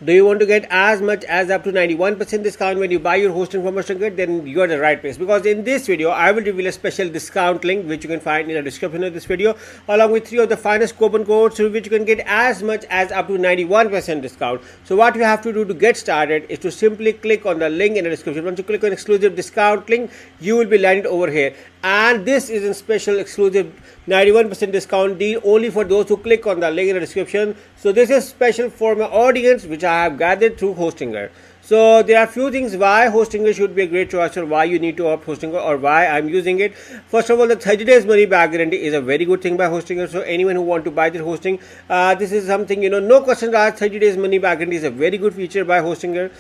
Do you want to get as much as up to 91% discount when you buy your hosting from HostingGrid? Then you are the right place, because in this video I will reveal a special discount link which you can find in the description of this video, along with 3 of the finest coupon codes through which you can get as much as up to 91% discount. So what you have to do to get started is to simply click on the link in the description. Once you click on exclusive discount link, you will be landed over here, and this is a special exclusive 91% discount deal only for those who click on the link in the description. So this is special for my audience which I have gathered through HostingGrid. So there are few things why HostingGrid should be a great choice, or why you need to opt HostingGrid, or why I'm using it. First of all, the 30 days money back guarantee is a very good thing by HostingGrid. So anyone who want to buy their hosting, this is something, no questions asked. 30 days money back guarantee is a very good feature by HostingGrid.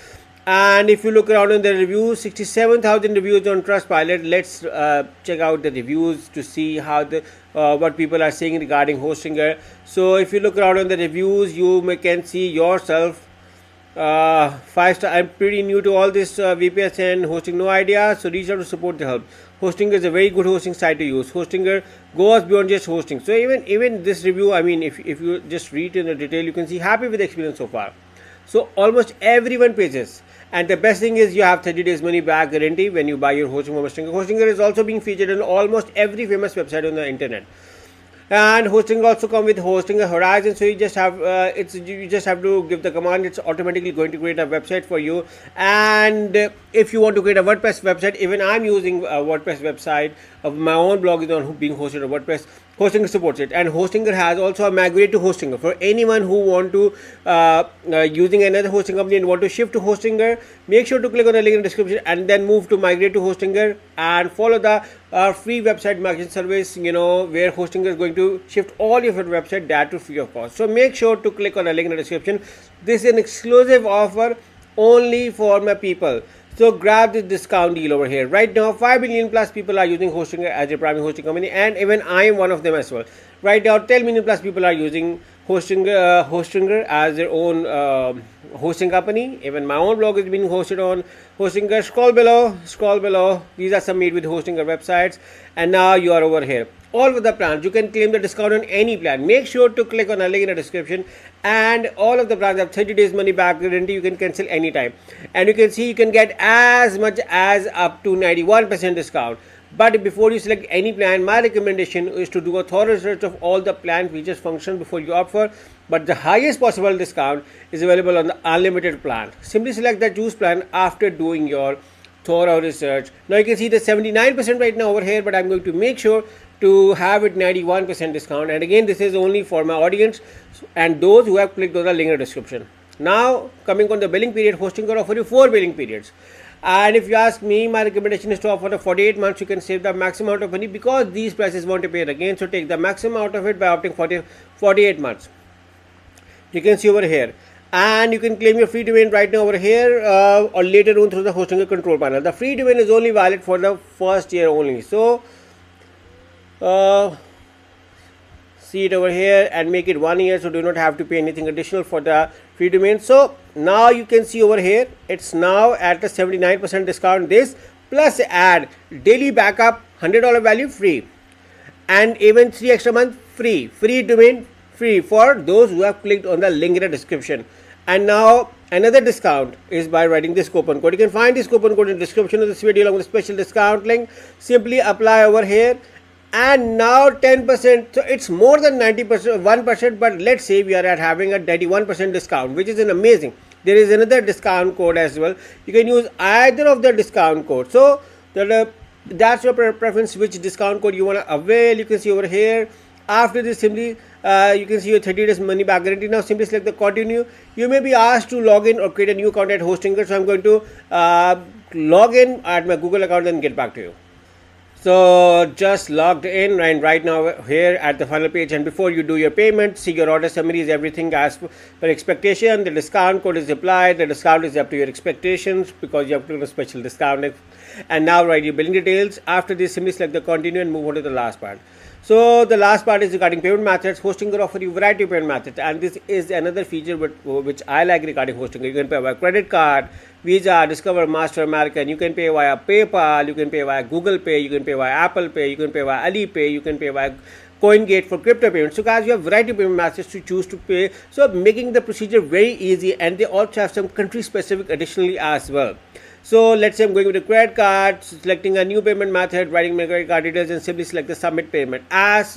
And if you look around in the reviews, 67,000 reviews on Trustpilot. Let's check out the reviews to see how what people are saying regarding HostingGrid. So if you look around in the reviews, you can see yourself 5-star. I'm pretty new to all this VPS and hosting, no idea, so reach out to support the help. HostingGrid is a very good hosting site to use. HostingGrid goes beyond just hosting. So even this review, I mean, if you just read in the detail, you can see happy with the experience so far. So almost everyone pays this. And the best thing is you have 30 days money back guarantee when you buy your hosting from HostingGrid. HostingGrid is also being featured on almost every famous website on the internet. And hosting also come with hosting a horizon, so you just have you just have to give the command. It's automatically going to create a website for you. And if you want to create a WordPress website, even I'm using a WordPress website of my own blog is on being hosted on WordPress. HostingGrid supports it, and HostingGrid has also a migrate to HostingGrid for anyone who want to using another hosting company and want to shift to HostingGrid. Make sure to click on the link in the description and then move to migrate to HostingGrid and follow the free website migration service. Where HostingGrid is going to shift all your website that to free of cost. So make sure to click on the link in the description. This is an exclusive offer only for my people. So grab this discount deal over here. Right now 5 million plus people are using HostingGrid as their primary hosting company, and even I am one of them as well. Right now 10 million plus people are using HostingGrid as their own hosting company. Even my own blog is being hosted on HostingGrid. Scroll below. These are some made with HostingGrid websites, and now you are over here. All of the plans, you can claim the discount on any plan. Make sure to click on a link in the description, and all of the plans have 30 days money back guarantee. You can cancel anytime, and you can see you can get as much as up to 91% discount. But before you select any plan, my recommendation is to do a thorough research of all the plan features, functions before you opt for. But the highest possible discount is available on the unlimited plan. Simply select the choose plan after doing your thorough research. Now you can see the 79% right now over here, but I'm going to make sure to have it 91% discount. And again, this is only for my audience and those who have clicked on the link in the description. Now coming on the billing period, HostingGrid offer you 4 billing periods. And if you ask me, my recommendation is to offer the 48 months. You can save the maximum amount of money because these prices won't appear again. So take the maximum out of it by opting 48 months. You can see over here. And you can claim your free domain right now over here or later on through the HostingGrid control panel. The free domain is only valid for the first year only. So see it over here and make it 1 year, so do not have to pay anything additional for the free domain. So now you can see over here it's now at a 79% discount. This plus add daily backup, $100 value free, and even 3 extra month free domain free for those who have clicked on the link in the description. And now another discount is by writing this coupon code. You can find this coupon code in the description of this video along with a special discount link. Simply apply over here. And now 10%, so it's more than 90%, 1%, but let's say we are at having a 91% discount, which is an amazing. There is another discount code as well. You can use either of the discount codes. So that's your preference, which discount code you want to avail. You can see over here. After this, simply you can see your 30 days money back guarantee. Now simply select the continue. You may be asked to log in or create a new account at HostingGrid. So I'm going to log in at my Google account and get back to you. So just logged in, and right now here at the final page, and before you do your payment, see your order summaries, everything as per expectation. The discount code is applied. The discount is up to your expectations because you have to do a special discount. And now write your billing details. After this, simply select the continue and move on to the last part. So the last part is regarding payment methods. HostingGrid offer you variety of payment methods, and this is another feature which I like regarding HostingGrid. You can pay via credit card, Visa, Discover, Master, American. You can pay via PayPal. You can pay via Google Pay. You can pay via Apple Pay. You can pay via Alipay. You can pay via CoinGate for crypto payments. So guys, you have variety of payment methods to choose to pay, so making the procedure very easy, and they also have some country specific additionally as well. So let's say I'm going with a credit card, selecting a new payment method, writing my credit card details, and simply select the submit payment. As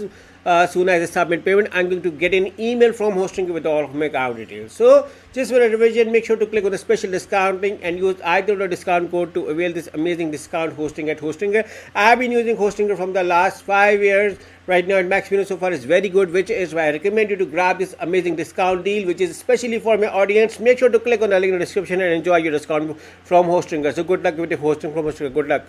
soon as I submit payment, I'm going to get an email from Hosting with all of my account details. So just for a revision, make sure to click on the special discount link and use either the discount code to avail this amazing discount hosting at Hostinger. I've been using Hostinger from the last 5 years. Right now, and my experience so far is very good, which is why I recommend you to grab this amazing discount deal, which is especially for my audience. Make sure to click on the link in the description and enjoy your discount from Hostinger. So good luck with the hosting from Hostinger. Good luck.